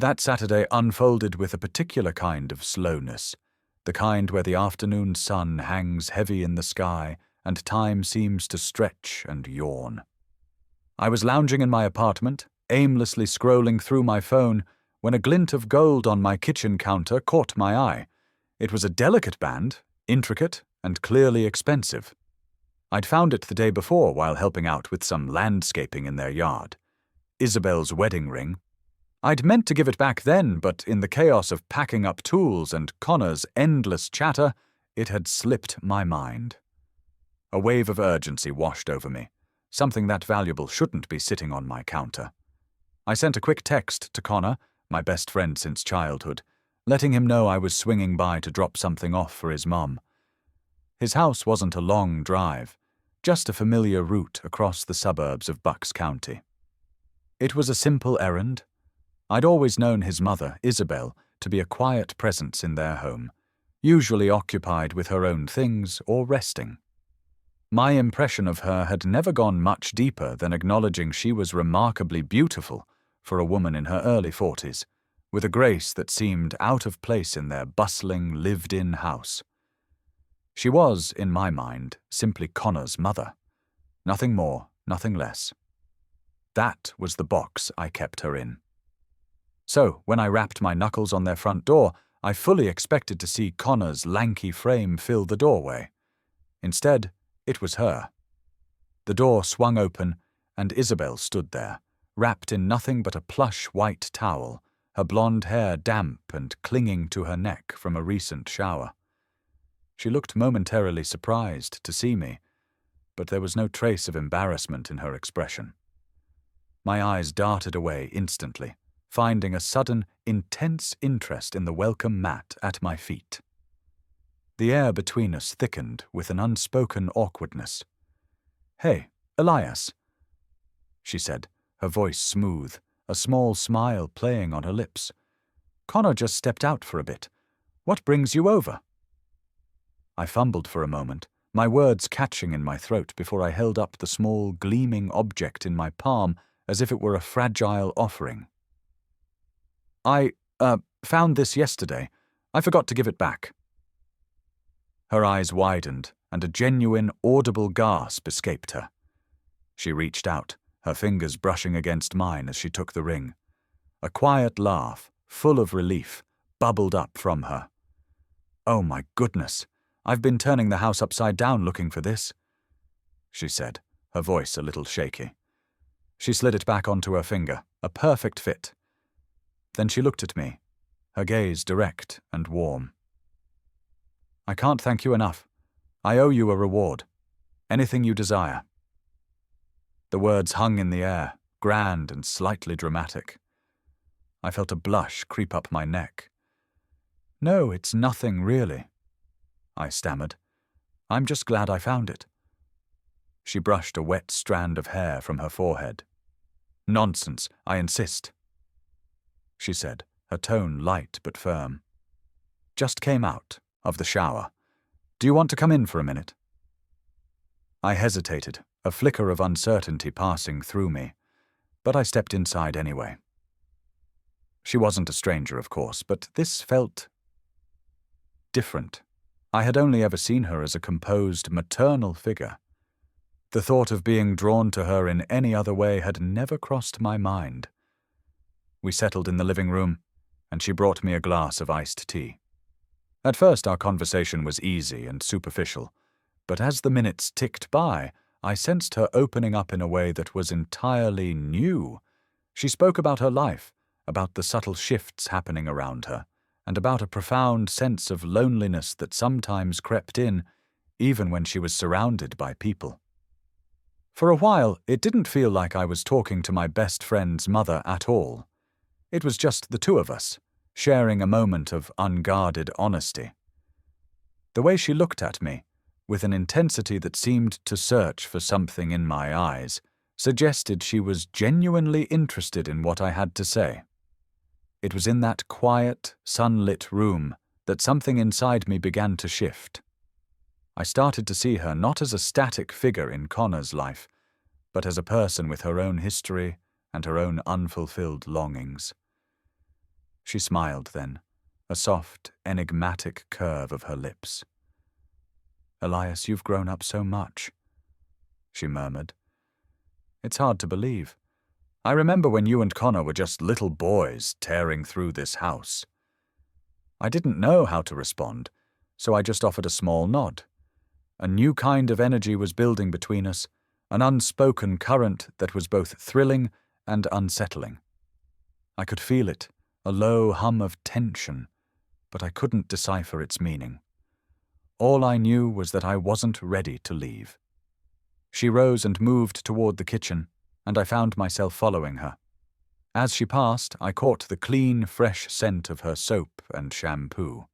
That Saturday unfolded with a particular kind of slowness, the kind where the afternoon sun hangs heavy in the sky and time seems to stretch and yawn. I was lounging in my apartment, aimlessly scrolling through my phone, when a glint of gold on my kitchen counter caught my eye. It was a delicate band, intricate and clearly expensive. I'd found it the day before while helping out with some landscaping in their yard. Isabel's wedding ring. I'd meant to give it back then, but in the chaos of packing up tools and Connor's endless chatter, it had slipped my mind. A wave of urgency washed over me. Something that valuable shouldn't be sitting on my counter. I sent a quick text to Connor, my best friend since childhood, letting him know I was swinging by to drop something off for his mum. His house wasn't a long drive, just a familiar route across the suburbs of Bucks County. It was a simple errand. I'd always known his mother, Isabel, to be a quiet presence in their home, usually occupied with her own things or resting. My impression of her had never gone much deeper than acknowledging she was remarkably beautiful for a woman in her early 40s, with a grace that seemed out of place in their bustling, lived-in house. She was, in my mind, simply Connor's mother. Nothing more, nothing less. That was the box I kept her in. So, when I rapped my knuckles on their front door, I fully expected to see Connor's lanky frame fill the doorway. Instead, it was her. The door swung open, and Isabel stood there, wrapped in nothing but a plush white towel, her blonde hair damp and clinging to her neck from a recent shower. She looked momentarily surprised to see me, but there was no trace of embarrassment in her expression. My eyes darted away instantly, finding a sudden, intense interest in the welcome mat at my feet. The air between us thickened with an unspoken awkwardness. "Hey, Elias," she said, her voice smooth, a small smile playing on her lips. "Connor just stepped out for a bit. What brings you over?" I fumbled for a moment, my words catching in my throat before I held up the small, gleaming object in my palm as if it were a fragile offering. I found this yesterday. I forgot to give it back." Her eyes widened, and a genuine, audible gasp escaped her. She reached out, her fingers brushing against mine as she took the ring. A quiet laugh, full of relief, bubbled up from her. "Oh my goodness, I've been turning the house upside down looking for this," she said, her voice a little shaky. She slid it back onto her finger, a perfect fit. Then she looked at me, her gaze direct and warm. "I can't thank you enough. I owe you a reward. Anything you desire." The words hung in the air, grand and slightly dramatic. I felt a blush creep up my neck. "No, it's nothing really," I stammered. "I'm just glad I found it." She brushed a wet strand of hair from her forehead. "Nonsense, I insist," she said, her tone light but firm. "Just came out of the shower. Do you want to come in for a minute?" I hesitated, a flicker of uncertainty passing through me, but I stepped inside anyway. She wasn't a stranger, of course, but this felt different. I had only ever seen her as a composed, maternal figure. The thought of being drawn to her in any other way had never crossed my mind. We settled in the living room, and she brought me a glass of iced tea. At first our conversation was easy and superficial, but as the minutes ticked by, I sensed her opening up in a way that was entirely new. She spoke about her life, about the subtle shifts happening around her, and about a profound sense of loneliness that sometimes crept in, even when she was surrounded by people. For a while, it didn't feel like I was talking to my best friend's mother at all. It was just the two of us, sharing a moment of unguarded honesty. The way she looked at me, with an intensity that seemed to search for something in my eyes, suggested she was genuinely interested in what I had to say. It was in that quiet, sunlit room that something inside me began to shift. I started to see her not as a static figure in Connor's life, but as a person with her own history and her own unfulfilled longings. She smiled then, a soft, enigmatic curve of her lips. "Elias, you've grown up so much," she murmured. "It's hard to believe. I remember when you and Connor were just little boys tearing through this house." I didn't know how to respond, so I just offered a small nod. A new kind of energy was building between us, an unspoken current that was both thrilling and unsettling. I could feel it, a low hum of tension, but I couldn't decipher its meaning. All I knew was that I wasn't ready to leave. She rose and moved toward the kitchen, and I found myself following her. As she passed, I caught the clean, fresh scent of her soap and shampoo.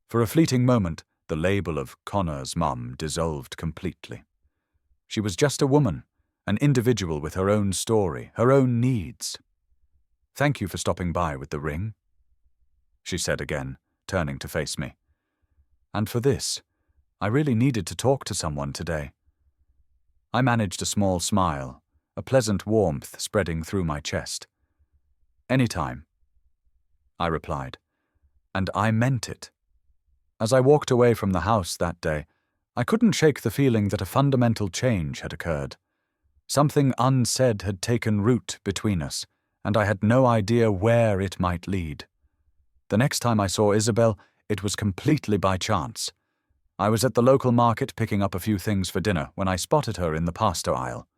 For a fleeting moment, the label of Connor's mum dissolved completely. She was just a woman, an individual with her own story, her own needs. "Thank you for stopping by with the ring," she said again, turning to face me. "And for this, I really needed to talk to someone today." I managed a small smile, a pleasant warmth spreading through my chest. "Anytime," I replied, and I meant it. As I walked away from the house that day, I couldn't shake the feeling that a fundamental change had occurred. Something unsaid had taken root between us, and I had no idea where it might lead. The next time I saw Isabel, it was completely by chance. I was at the local market picking up a few things for dinner when I spotted her in the pasta aisle.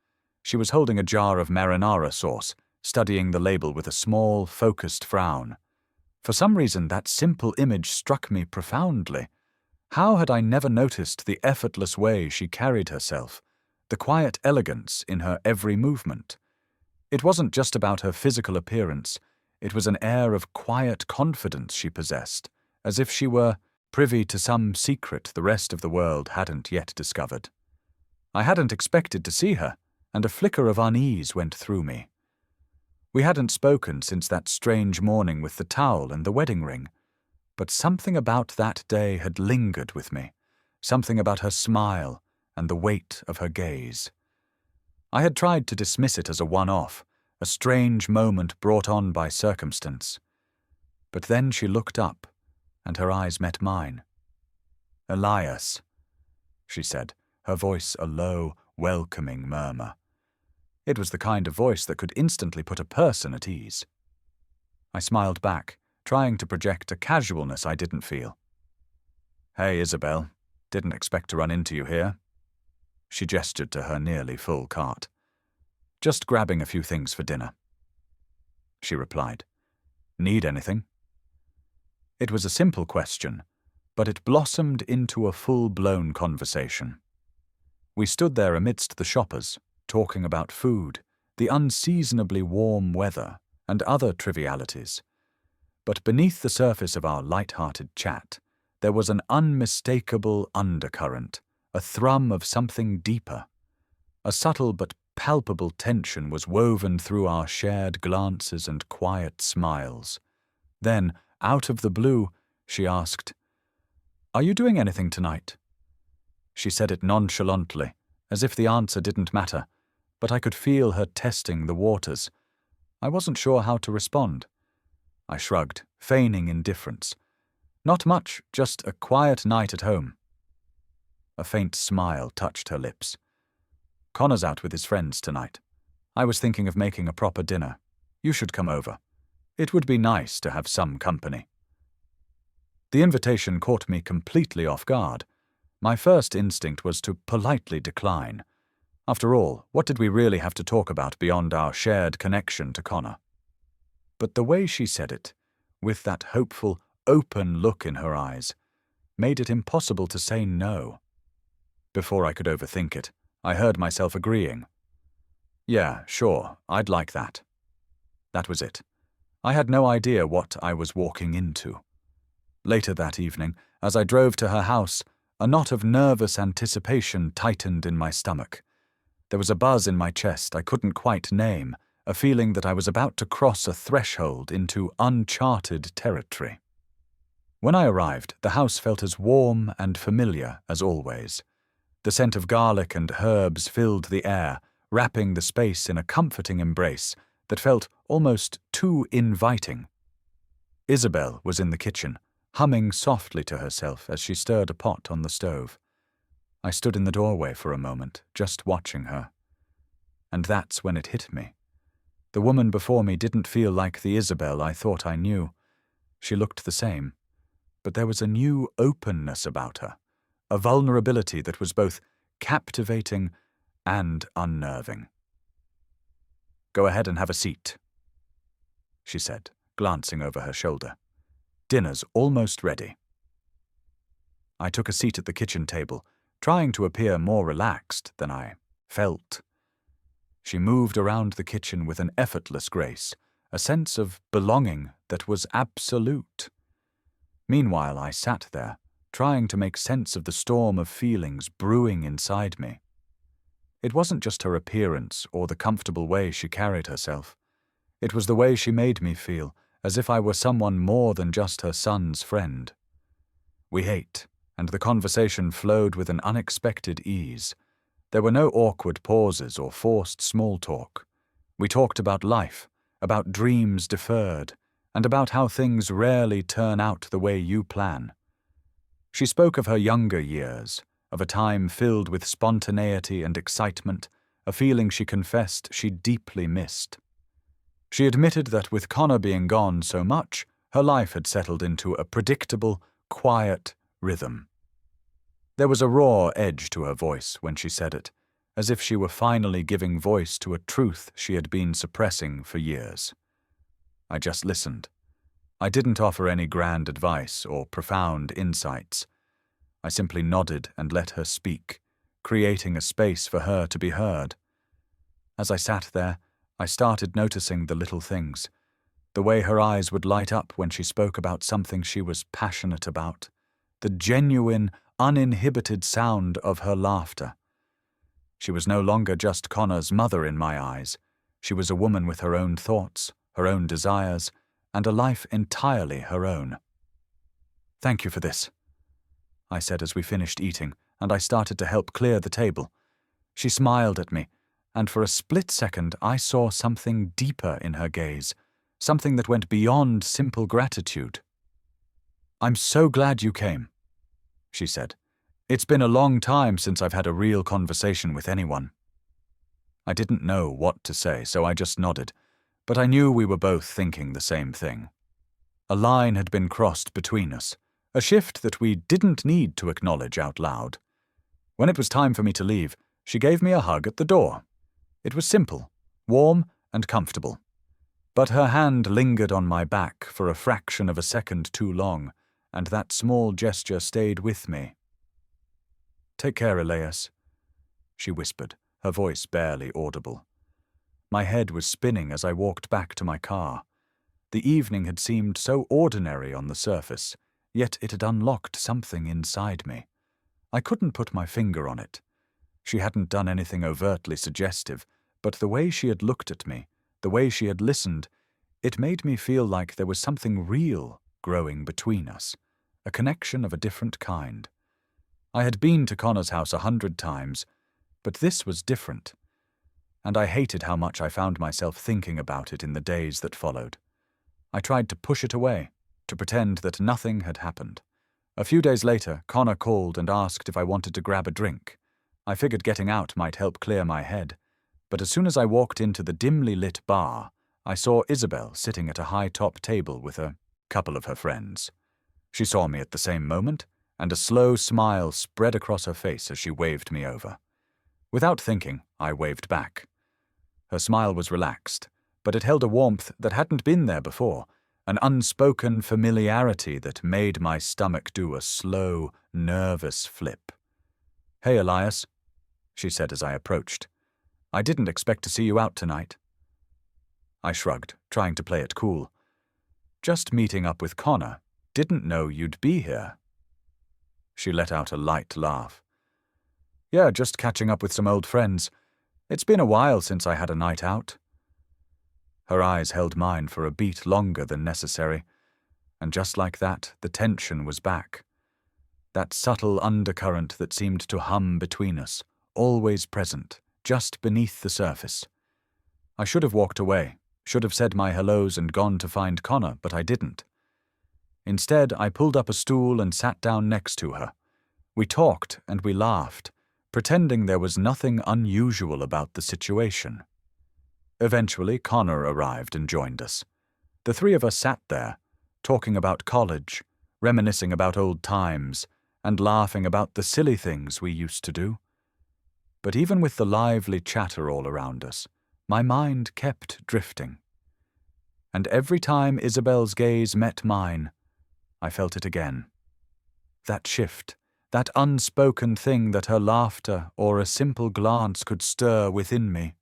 She was holding a jar of marinara sauce, studying the label with a small, focused frown. For some reason, that simple image struck me profoundly. How had I never noticed the effortless way she carried herself, the quiet elegance in her every movement? It wasn't just about her physical appearance, it was an air of quiet confidence she possessed, as if she were privy to some secret the rest of the world hadn't yet discovered. I hadn't expected to see her, and a flicker of unease went through me. We hadn't spoken since that strange morning with the towel and the wedding ring, but something about that day had lingered with me, something about her smile and the weight of her gaze. I had tried to dismiss it as a one-off, a strange moment brought on by circumstance. But then she looked up, and her eyes met mine. "Elias," she said, her voice a low, welcoming murmur. It was the kind of voice that could instantly put a person at ease. I smiled back, trying to project a casualness I didn't feel. "Hey, Isabel, didn't expect to run into you here." She gestured to her nearly full cart. "Just grabbing a few things for dinner," she replied. "Need anything?" It was a simple question, but it blossomed into a full-blown conversation. We stood there amidst the shoppers, talking about food, the unseasonably warm weather, and other trivialities. But beneath the surface of our light-hearted chat, there was an unmistakable undercurrent, a thrum of something deeper. A subtle but palpable tension was woven through our shared glances and quiet smiles. Then, out of the blue, she asked, "Are you doing anything tonight?" She said it nonchalantly, as if the answer didn't matter, but I could feel her testing the waters. I wasn't sure how to respond. I shrugged, feigning indifference. "Not much, just a quiet night at home." A faint smile touched her lips. "Connor's out with his friends tonight. I was thinking of making a proper dinner. You should come over. It would be nice to have some company." The invitation caught me completely off guard. My first instinct was to politely decline. After all, what did we really have to talk about beyond our shared connection to Connor? But the way she said it, with that hopeful, open look in her eyes, made it impossible to say no. Before I could overthink it, I heard myself agreeing. "Yeah, sure, I'd like that." That was it. I had no idea what I was walking into. Later that evening, as I drove to her house, a knot of nervous anticipation tightened in my stomach. There was a buzz in my chest I couldn't quite name, a feeling that I was about to cross a threshold into uncharted territory. When I arrived, the house felt as warm and familiar as always. The scent of garlic and herbs filled the air, wrapping the space in a comforting embrace that felt almost too inviting. Isabel was in the kitchen, humming softly to herself as she stirred a pot on the stove. I stood in the doorway for a moment, just watching her. And that's when it hit me. The woman before me didn't feel like the Isabel I thought I knew. She looked the same, but there was a new openness about her, a vulnerability that was both captivating and unnerving. "Go ahead and have a seat," she said, glancing over her shoulder. "Dinner's almost ready." I took a seat at the kitchen table, trying to appear more relaxed than I felt. She moved around the kitchen with an effortless grace, a sense of belonging that was absolute. Meanwhile, I sat there, trying to make sense of the storm of feelings brewing inside me. It wasn't just her appearance or the comfortable way she carried herself. It was the way she made me feel, as if I were someone more than just her son's friend. We ate, and the conversation flowed with an unexpected ease. There were no awkward pauses or forced small talk. We talked about life, about dreams deferred, and about how things rarely turn out the way you plan. She spoke of her younger years, of a time filled with spontaneity and excitement, a feeling she confessed she deeply missed. She admitted that with Connor being gone so much, her life had settled into a predictable, quiet rhythm. There was a raw edge to her voice when she said it, as if she were finally giving voice to a truth she had been suppressing for years. I just listened. I didn't offer any grand advice or profound insights. I simply nodded and let her speak, creating a space for her to be heard. As I sat there, I started noticing the little things, the way her eyes would light up when she spoke about something she was passionate about, the genuine, uninhibited sound of her laughter. She was no longer just Connor's mother in my eyes. She was a woman with her own thoughts, her own desires, and a life entirely her own. "Thank you for this," I said as we finished eating, and I started to help clear the table. She smiled at me, and for a split second I saw something deeper in her gaze, something that went beyond simple gratitude. "I'm so glad you came," she said. "It's been a long time since I've had a real conversation with anyone." I didn't know what to say, so I just nodded, but I knew we were both thinking the same thing. A line had been crossed between us, a shift that we didn't need to acknowledge out loud. When it was time for me to leave, she gave me a hug at the door. It was simple, warm, and comfortable. But her hand lingered on my back for a fraction of a second too long, and that small gesture stayed with me. "Take care, Elias," she whispered, her voice barely audible. My head was spinning as I walked back to my car. The evening had seemed so ordinary on the surface, yet it had unlocked something inside me. I couldn't put my finger on it. She hadn't done anything overtly suggestive, but the way she had looked at me, the way she had listened, it made me feel like there was something real growing between us, a connection of a different kind. I had been to Connor's house 100 times, but this was different, and I hated how much I found myself thinking about it in the days that followed. I tried to push it away, to pretend that nothing had happened. A few days later, Connor called and asked if I wanted to grab a drink. I figured getting out might help clear my head, but as soon as I walked into the dimly lit bar, I saw Isabel sitting at a high-top table with a couple of her friends. She saw me at the same moment, and a slow smile spread across her face as she waved me over. Without thinking, I waved back. Her smile was relaxed, but it held a warmth that hadn't been there before, an unspoken familiarity that made my stomach do a slow, nervous flip. "Hey, Elias," she said as I approached. "I didn't expect to see you out tonight." I shrugged, trying to play it cool. "Just meeting up with Connor. Didn't know you'd be here." She let out a light laugh. "Yeah, just catching up with some old friends. It's been a while since I had a night out." Her eyes held mine for a beat longer than necessary, and just like that, the tension was back. That subtle undercurrent that seemed to hum between us, always present, just beneath the surface. I should have walked away, should have said my hellos and gone to find Connor, but I didn't. Instead, I pulled up a stool and sat down next to her. We talked and we laughed, pretending there was nothing unusual about the situation. Eventually, Connor arrived and joined us. The three of us sat there, talking about college, reminiscing about old times, and laughing about the silly things we used to do. But even with the lively chatter all around us, my mind kept drifting. And every time Isabel's gaze met mine, I felt it again. That shift, that unspoken thing that her laughter or a simple glance could stir within me.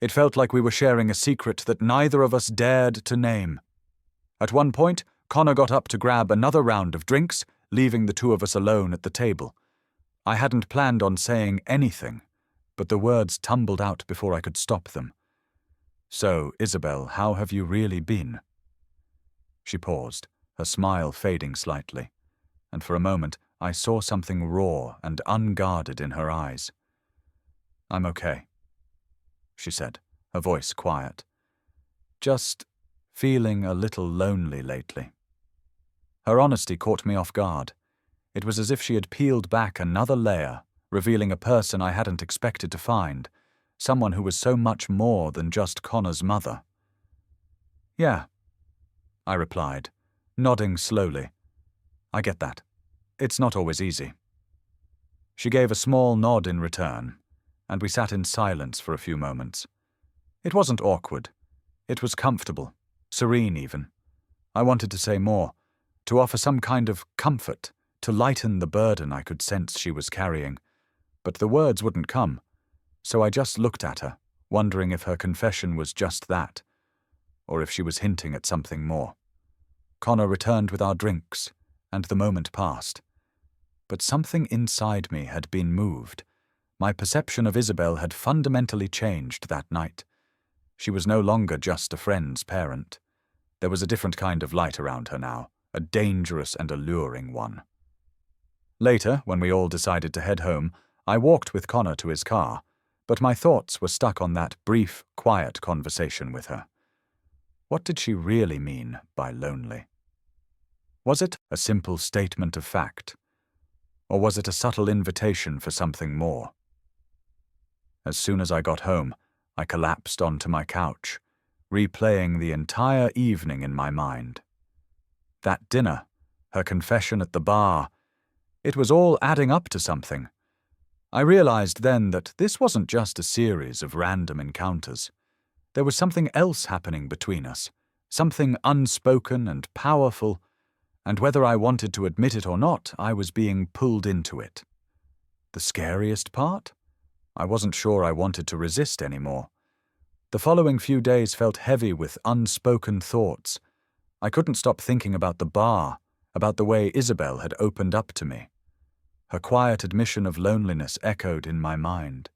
It felt like we were sharing a secret that neither of us dared to name. At one point, Connor got up to grab another round of drinks, leaving the two of us alone at the table. I hadn't planned on saying anything, but the words tumbled out before I could stop them. "So, Isabel, how have you really been?" She paused, her smile fading slightly, and for a moment I saw something raw and unguarded in her eyes. "I'm okay," she said, her voice quiet. "Just feeling a little lonely lately." Her honesty caught me off guard. It was as if she had peeled back another layer, revealing a person I hadn't expected to find, someone who was so much more than just Connor's mother. "Yeah," I replied, nodding slowly. "I get that. It's not always easy." She gave a small nod in return, and we sat in silence for a few moments. It wasn't awkward. It was comfortable, serene even. I wanted to say more, to offer some kind of comfort, to lighten the burden I could sense she was carrying, but the words wouldn't come, so I just looked at her, wondering if her confession was just that, or if she was hinting at something more. Connor returned with our drinks, and the moment passed. But something inside me had been moved. My perception of Isabel had fundamentally changed that night. She was no longer just a friend's parent. There was a different kind of light around her now, a dangerous and alluring one. Later, when we all decided to head home, I walked with Connor to his car, but my thoughts were stuck on that brief, quiet conversation with her. What did she really mean by lonely? Was it a simple statement of fact, or was it a subtle invitation for something more? As soon as I got home, I collapsed onto my couch, replaying the entire evening in my mind. That dinner, her confession at the bar, it was all adding up to something. I realized then that this wasn't just a series of random encounters. There was something else happening between us, something unspoken and powerful, and whether I wanted to admit it or not, I was being pulled into it. The scariest part? I wasn't sure I wanted to resist anymore. The following few days felt heavy with unspoken thoughts. I couldn't stop thinking about the bar, about the way Isabel had opened up to me. Her quiet admission of loneliness echoed in my mind.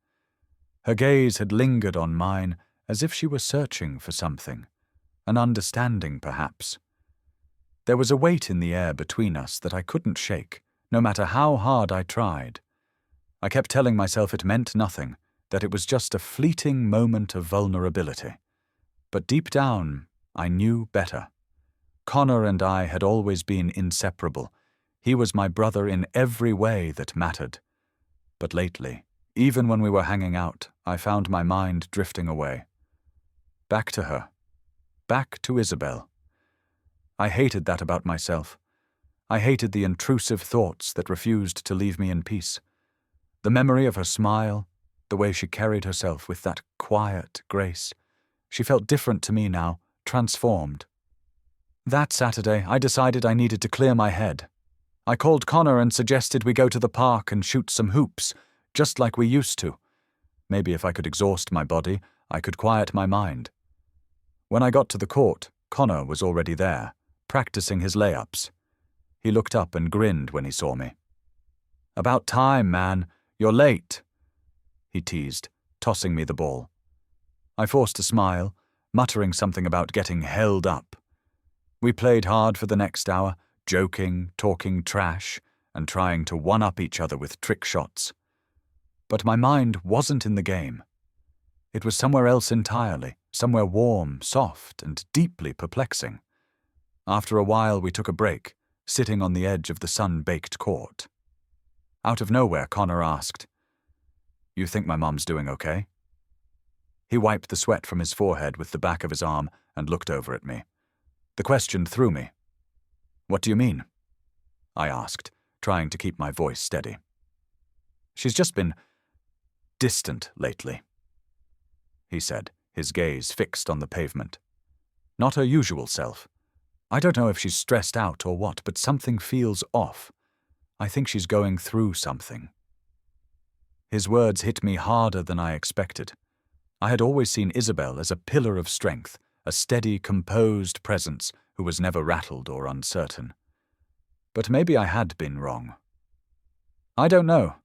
Her gaze had lingered on mine as if she were searching for something, an understanding perhaps. There was a weight in the air between us that I couldn't shake, no matter how hard I tried. I kept telling myself it meant nothing, that it was just a fleeting moment of vulnerability. But deep down, I knew better. Connor and I had always been inseparable. He was my brother in every way that mattered. But lately, even when we were hanging out, I found my mind drifting away. Back to her. Back to Isabel. I hated that about myself. I hated the intrusive thoughts that refused to leave me in peace. The memory of her smile, the way she carried herself with that quiet grace. She felt different to me now, transformed. That Saturday, I decided I needed to clear my head. I called Connor and suggested we go to the park and shoot some hoops, just like we used to. Maybe if I could exhaust my body, I could quiet my mind. When I got to the court, Connor was already there, practicing his layups. He looked up and grinned when he saw me. "About time, man. You're late," he teased, tossing me the ball. I forced a smile, muttering something about getting held up. We played hard for the next hour, joking, talking trash, and trying to one-up each other with trick shots. But my mind wasn't in the game. It was somewhere else entirely, somewhere warm, soft, and deeply perplexing. After a while, we took a break, sitting on the edge of the sun-baked court. Out of nowhere, Connor asked, "You think my mom's doing okay?" He wiped the sweat from his forehead with the back of his arm and looked over at me. The question threw me. "What do you mean?" I asked, trying to keep my voice steady. "She's just been distant lately," he said, his gaze fixed on the pavement. "Not her usual self. I don't know if she's stressed out or what, but something feels off. I think she's going through something." His words hit me harder than I expected. I had always seen Isabel as a pillar of strength, a steady, composed presence who was never rattled or uncertain. But maybe I had been wrong. "I don't know,"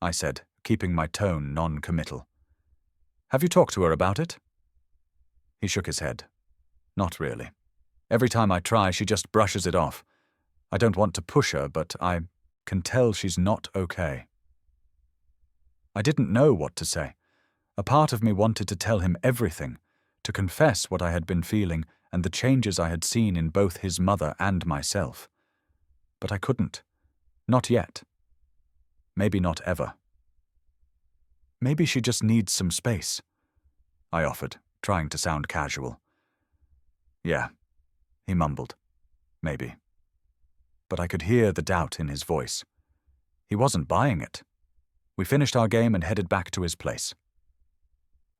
I said, keeping my tone non-committal. "Have you talked to her about it?" He shook his head. "Not really. Every time I try, she just brushes it off. I don't want to push her, but I can tell she's not okay." I didn't know what to say. A part of me wanted to tell him everything, to confess what I had been feeling and the changes I had seen in both his mother and myself. But I couldn't. Not yet. Maybe not ever. "Maybe she just needs some space," I offered, trying to sound casual. "Yeah," he mumbled. "Maybe." But I could hear the doubt in his voice. He wasn't buying it. We finished our game and headed back to his place.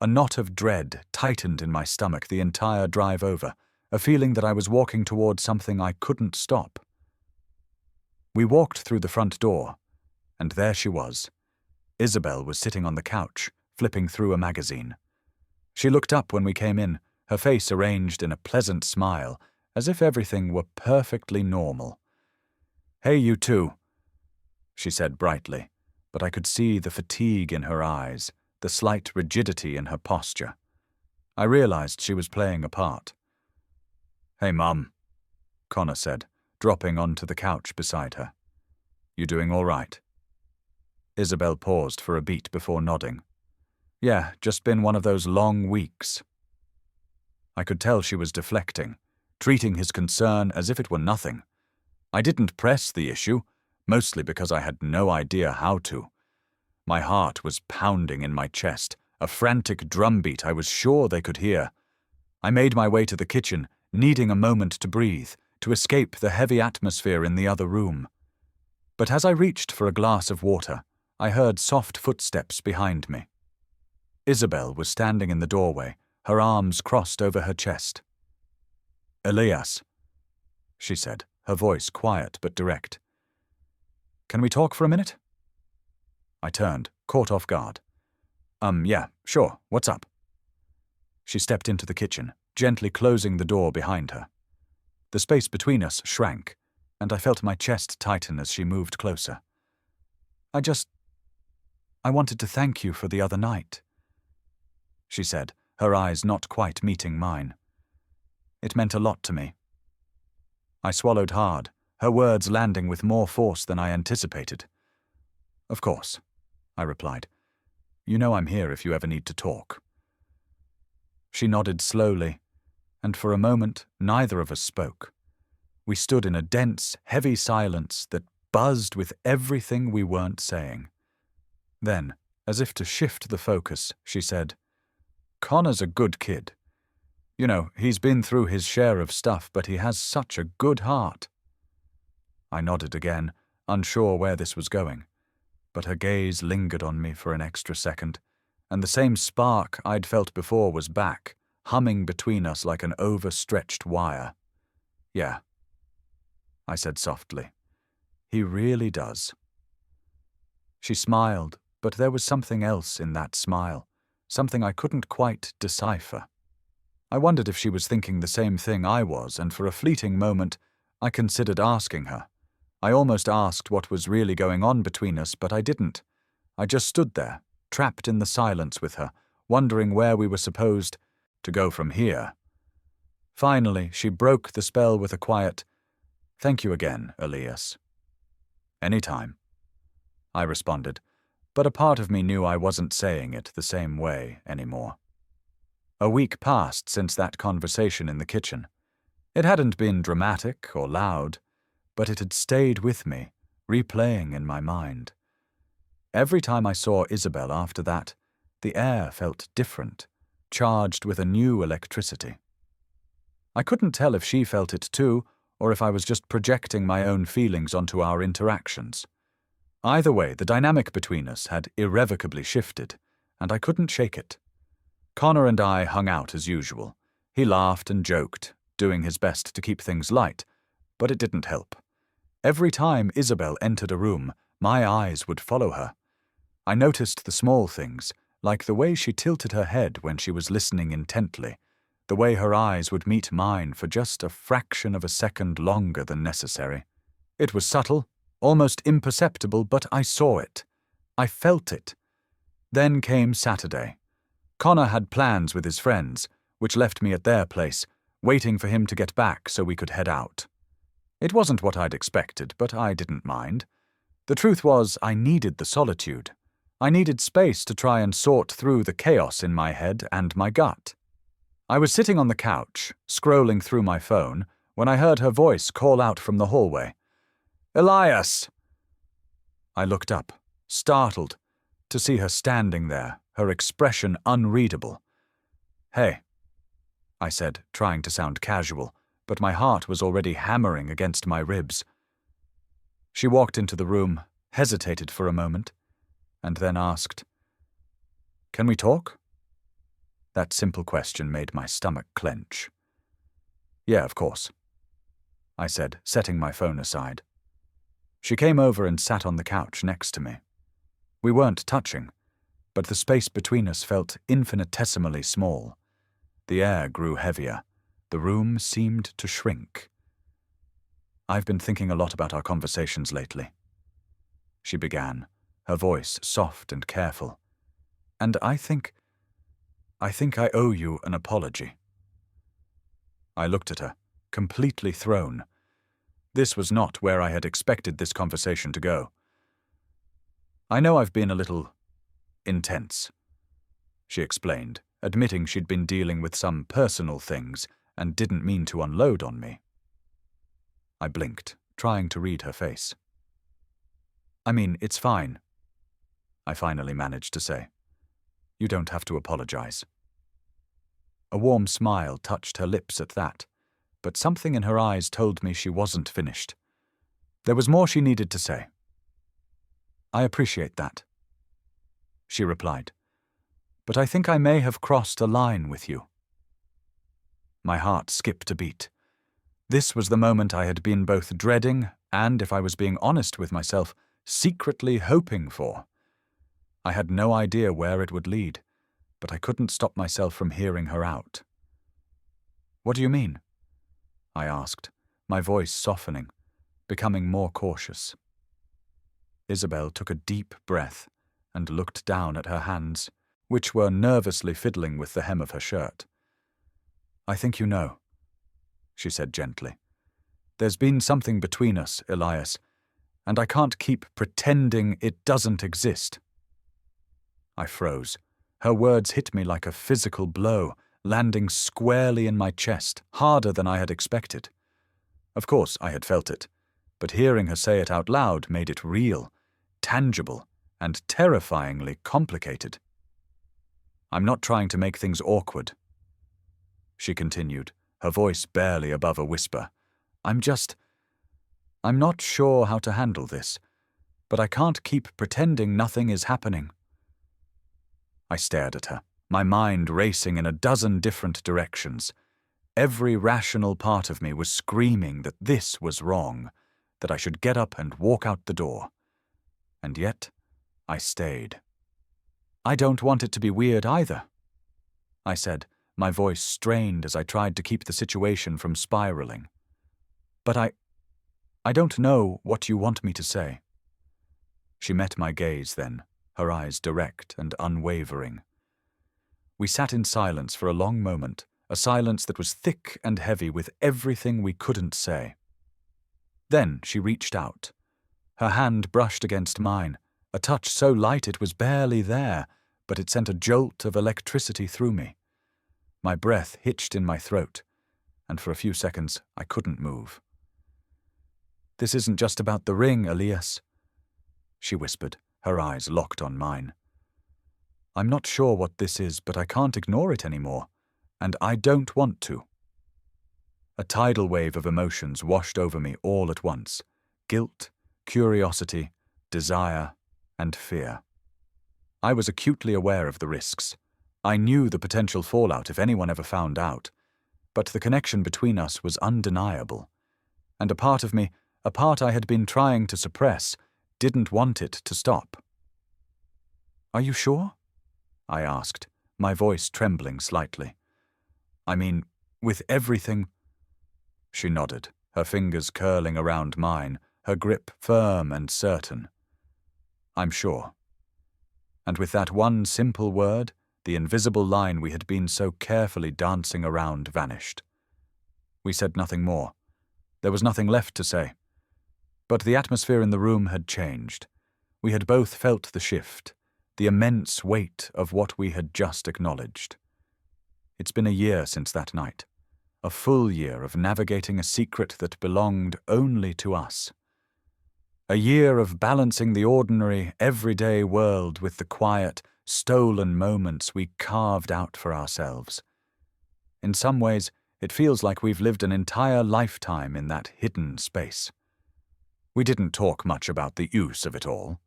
A knot of dread tightened in my stomach the entire drive over, a feeling that I was walking toward something I couldn't stop. We walked through the front door, and there she was. Isabel was sitting on the couch, flipping through a magazine. She looked up when we came in, her face arranged in a pleasant smile, as if everything were perfectly normal. "Hey, you two," she said brightly, but I could see the fatigue in her eyes, the slight rigidity in her posture. I realized she was playing a part. "Hey, Mum," Connor said, dropping onto the couch beside her. "You doing all right?" Isabel paused for a beat before nodding. "Yeah, just been one of those long weeks." I could tell she was deflecting, treating his concern as if it were nothing. I didn't press the issue, mostly because I had no idea how to. My heart was pounding in my chest, a frantic drumbeat I was sure they could hear. I made my way to the kitchen, needing a moment to breathe, to escape the heavy atmosphere in the other room. But as I reached for a glass of water, I heard soft footsteps behind me. Isabel was standing in the doorway, her arms crossed over her chest. "Elias," she said, her voice quiet but direct. "Can we talk for a minute?" I turned, caught off guard. Yeah, sure, what's up?" She stepped into the kitchen, gently closing the door behind her. The space between us shrank, and I felt my chest tighten as she moved closer. I wanted to thank you for the other night," she said, her eyes not quite meeting mine. "It meant a lot to me." I swallowed hard, her words landing with more force than I anticipated. "Of course," I replied. "You know I'm here if you ever need to talk." She nodded slowly, and for a moment neither of us spoke. We stood in a dense, heavy silence that buzzed with everything we weren't saying. Then, as if to shift the focus, she said, "Connor's a good kid. You know, he's been through his share of stuff, but he has such a good heart." I nodded again, unsure where this was going, but her gaze lingered on me for an extra second, and the same spark I'd felt before was back, humming between us like an overstretched wire. "Yeah," I said softly. "He really does." She smiled, but there was something else in that smile, something I couldn't quite decipher. I wondered if she was thinking the same thing I was, and for a fleeting moment, I considered asking her. I almost asked what was really going on between us, but I didn't. I just stood there, trapped in the silence with her, wondering where we were supposed to go from here. Finally, she broke the spell with a quiet, "Thank you again, Elias." "Anytime," I responded, but a part of me knew I wasn't saying it the same way anymore. A week passed since that conversation in the kitchen. It hadn't been dramatic or loud, but it had stayed with me, replaying in my mind. Every time I saw Isabel after that, the air felt different, charged with a new electricity. I couldn't tell if she felt it too, or if I was just projecting my own feelings onto our interactions. Either way, the dynamic between us had irrevocably shifted, and I couldn't shake it. Connor and I hung out as usual. He laughed and joked, doing his best to keep things light, but it didn't help. Every time Isabel entered a room, my eyes would follow her. I noticed the small things, like the way she tilted her head when she was listening intently, the way her eyes would meet mine for just a fraction of a second longer than necessary. It was subtle, almost imperceptible, but I saw it. I felt it. Then came Saturday. Connor had plans with his friends, which left me at their place, waiting for him to get back so we could head out. It wasn't what I'd expected, but I didn't mind. The truth was, I needed the solitude. I needed space to try and sort through the chaos in my head and my gut. I was sitting on the couch, scrolling through my phone, when I heard her voice call out from the hallway. "Elias!" I looked up, startled, to see her standing there, her expression unreadable. "Hey," I said, trying to sound casual, but my heart was already hammering against my ribs. She walked into the room, hesitated for a moment, and then asked, "Can we talk?" That simple question made my stomach clench. "Yeah, of course," I said, setting my phone aside. She came over and sat on the couch next to me. We weren't touching, but the space between us felt infinitesimally small. The air grew heavier. The room seemed to shrink. "I've been thinking a lot about our conversations lately," she began, her voice soft and careful. "And I think I owe you an apology." I looked at her, completely thrown. This was not where I had expected this conversation to go. "I know I've been a little intense," she explained, admitting she'd been dealing with some personal things and didn't mean to unload on me. I blinked, trying to read her face. "I mean, it's fine," I finally managed to say. "You don't have to apologize." A warm smile touched her lips at that, but something in her eyes told me she wasn't finished. There was more she needed to say. "I appreciate that," she replied, "but I think I may have crossed a line with you." My heart skipped a beat. This was the moment I had been both dreading and, if I was being honest with myself, secretly hoping for. I had no idea where it would lead, but I couldn't stop myself from hearing her out. "What do you mean?" I asked, my voice softening, becoming more cautious. Isabel took a deep breath and looked down at her hands, which were nervously fiddling with the hem of her shirt. "I think you know," she said gently. "There's been something between us, Elias, and I can't keep pretending it doesn't exist." I froze. Her words hit me like a physical blow, landing squarely in my chest, harder than I had expected. Of course, I had felt it, but hearing her say it out loud made it real, tangible, and terrifyingly complicated. "I'm not trying to make things awkward," she continued, her voice barely above a whisper. I'm not sure how to handle this, but I can't keep pretending nothing is happening." I stared at her, my mind racing in a dozen different directions. Every rational part of me was screaming that this was wrong, that I should get up and walk out the door. And yet, I stayed. "I don't want it to be weird either," I said, my voice strained as I tried to keep the situation from spiraling. "But I don't know what you want me to say." She met my gaze then, her eyes direct and unwavering. We sat in silence for a long moment, a silence that was thick and heavy with everything we couldn't say. Then she reached out. Her hand brushed against mine, a touch so light it was barely there, but it sent a jolt of electricity through me. My breath hitched in my throat, and for a few seconds I couldn't move. "This isn't just about the ring, Elias," she whispered, her eyes locked on mine. "I'm not sure what this is, but I can't ignore it anymore, and I don't want to." A tidal wave of emotions washed over me all at once: guilt, curiosity, desire, and fear. I was acutely aware of the risks. I knew the potential fallout if anyone ever found out, but the connection between us was undeniable, and a part of me, a part I had been trying to suppress, didn't want it to stop. "Are you sure?" I asked, my voice trembling slightly. "I mean, with everything—" She nodded, her fingers curling around mine, her grip firm and certain. "I'm sure." And with that one simple word, the invisible line we had been so carefully dancing around vanished. We said nothing more. There was nothing left to say. But the atmosphere in the room had changed. We had both felt the shift, the immense weight of what we had just acknowledged. It's been a year since that night, a full year of navigating a secret that belonged only to us. A year of balancing the ordinary, everyday world with the quiet, stolen moments we carved out for ourselves. In some ways, it feels like we've lived an entire lifetime in that hidden space. We didn't talk much about the use of it all.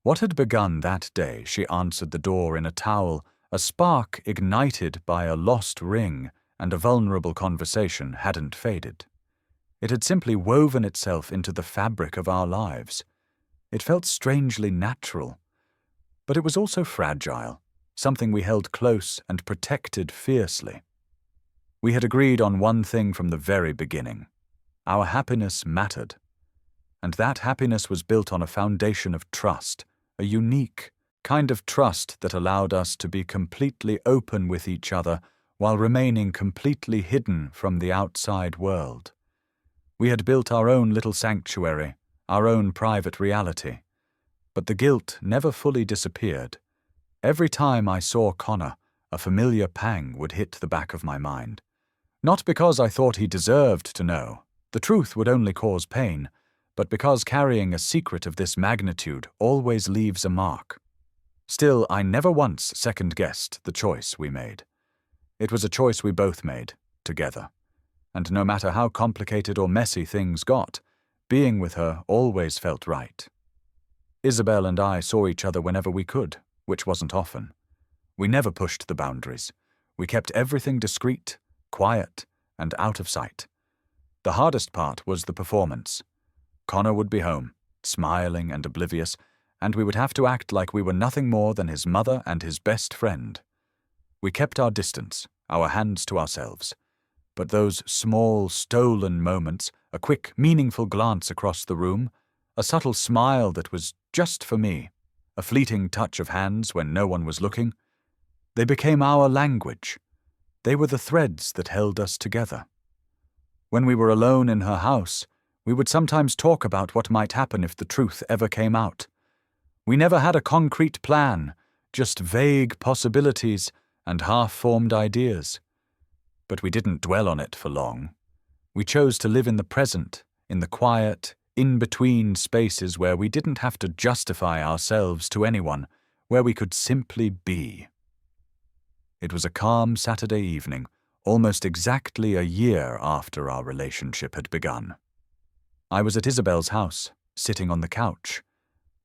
What had begun that day she answered the door in a towel, a spark ignited by a lost ring and a vulnerable conversation hadn't faded. It had simply woven itself into the fabric of our lives. It felt strangely natural, but it was also fragile, something we held close and protected fiercely. We had agreed on one thing from the very beginning: our happiness mattered. And that happiness was built on a foundation of trust, a unique kind of trust that allowed us to be completely open with each other while remaining completely hidden from the outside world. We had built our own little sanctuary, our own private reality. But the guilt never fully disappeared. Every time I saw Connor, a familiar pang would hit the back of my mind. Not because I thought he deserved to know. The truth would only cause pain, but because carrying a secret of this magnitude always leaves a mark. Still, I never once second-guessed the choice we made. It was a choice we both made, together. And no matter how complicated or messy things got, being with her always felt right. Isabel and I saw each other whenever we could, which wasn't often. We never pushed the boundaries. We kept everything discreet, quiet, and out of sight. The hardest part was the performance. Connor would be home, smiling and oblivious, and we would have to act like we were nothing more than his mother and his best friend. We kept our distance, our hands to ourselves. But those small, stolen moments, a quick, meaningful glance across the room, a subtle smile that was just for me, a fleeting touch of hands when no one was looking, they became our language. They were the threads that held us together. When we were alone in her house, we would sometimes talk about what might happen if the truth ever came out. We never had a concrete plan, just vague possibilities and half-formed ideas. But we didn't dwell on it for long. We chose to live in the present, in the quiet, in-between spaces where we didn't have to justify ourselves to anyone, where we could simply be. It was a calm Saturday evening, almost exactly a year after our relationship had begun. I was at Isabel's house, sitting on the couch,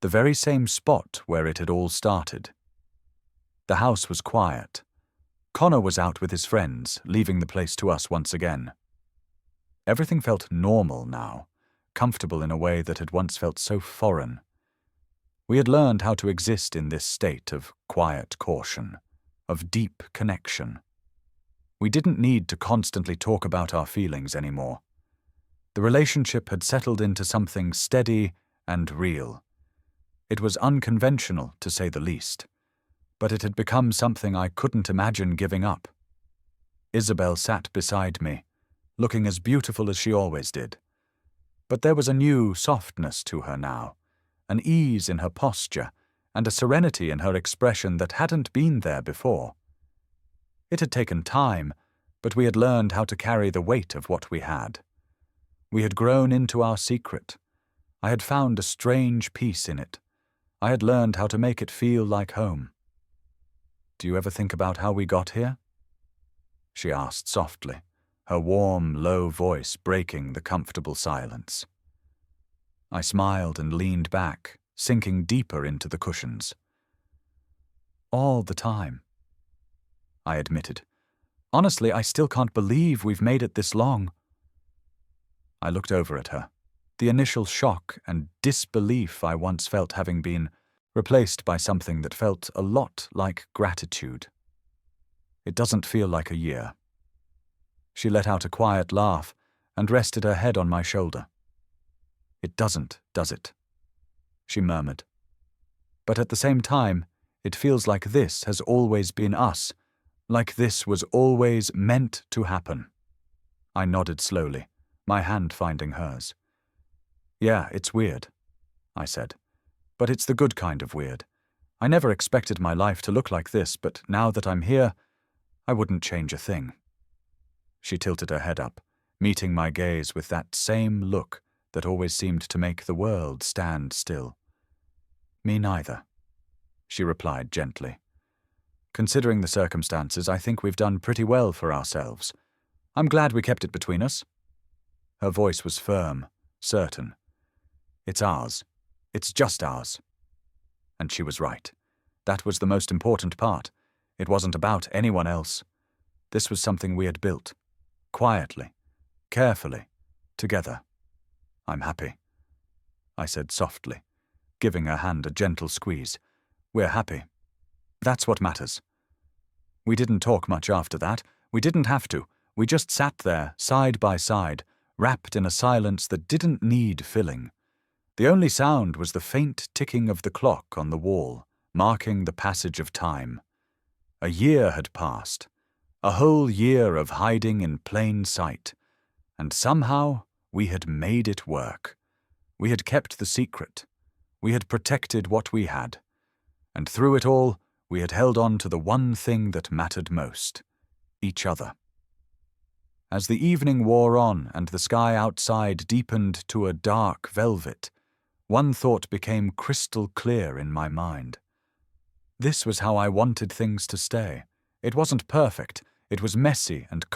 the very same spot where it had all started. The house was quiet. Connor was out with his friends, leaving the place to us once again. Everything felt normal now, comfortable in a way that had once felt so foreign. We had learned how to exist in this state of quiet caution, of deep connection. We didn't need to constantly talk about our feelings anymore. The relationship had settled into something steady and real. It was unconventional, to say the least, but it had become something I couldn't imagine giving up. Isabel sat beside me, looking as beautiful as she always did. But there was a new softness to her now, an ease in her posture, and a serenity in her expression that hadn't been there before. It had taken time, But we had learned how to carry the weight of what we had. We had grown into our secret. I had found a strange peace in it. I had learned how to make it feel like home. "Do you ever think about how we got here?" she asked softly, her warm, low voice breaking the comfortable silence. I smiled and leaned back, sinking deeper into the cushions. "All the time," I admitted. "Honestly, I still can't believe we've made it this long." I looked over at her, the initial shock and disbelief I once felt having been replaced by something that felt a lot like gratitude. "It doesn't feel like a year." She let out a quiet laugh and rested her head on my shoulder. "It doesn't, does it?" she murmured. "But at the same time, it feels like this has always been us, like this was always meant to happen." I nodded slowly, my hand finding hers. "Yeah, it's weird," I said. "But it's the good kind of weird. I never expected my life to look like this, but now that I'm here, I wouldn't change a thing." She tilted her head up, meeting my gaze with that same look that always seemed to make the world stand still. "Me neither," she replied gently. "Considering the circumstances, I think we've done pretty well for ourselves. I'm glad we kept it between us." Her voice was firm, certain. "It's ours. It's just ours." And she was right. That was the most important part. It wasn't about anyone else. This was something we had built. Quietly, carefully, together. "I'm happy," I said softly, giving her hand a gentle squeeze. "We're happy. That's what matters." We didn't talk much after that. We didn't have to. We just sat there, side by side, wrapped in a silence that didn't need filling. The only sound was the faint ticking of the clock on the wall, marking the passage of time. A year had passed, a whole year of hiding in plain sight, and somehow we had made it work. We had kept the secret. We had protected what we had. And through it all, we had held on to the one thing that mattered most: each other. As the evening wore on and the sky outside deepened to a dark velvet, one thought became crystal clear in my mind. This was how I wanted things to stay. It wasn't perfect. It was messy and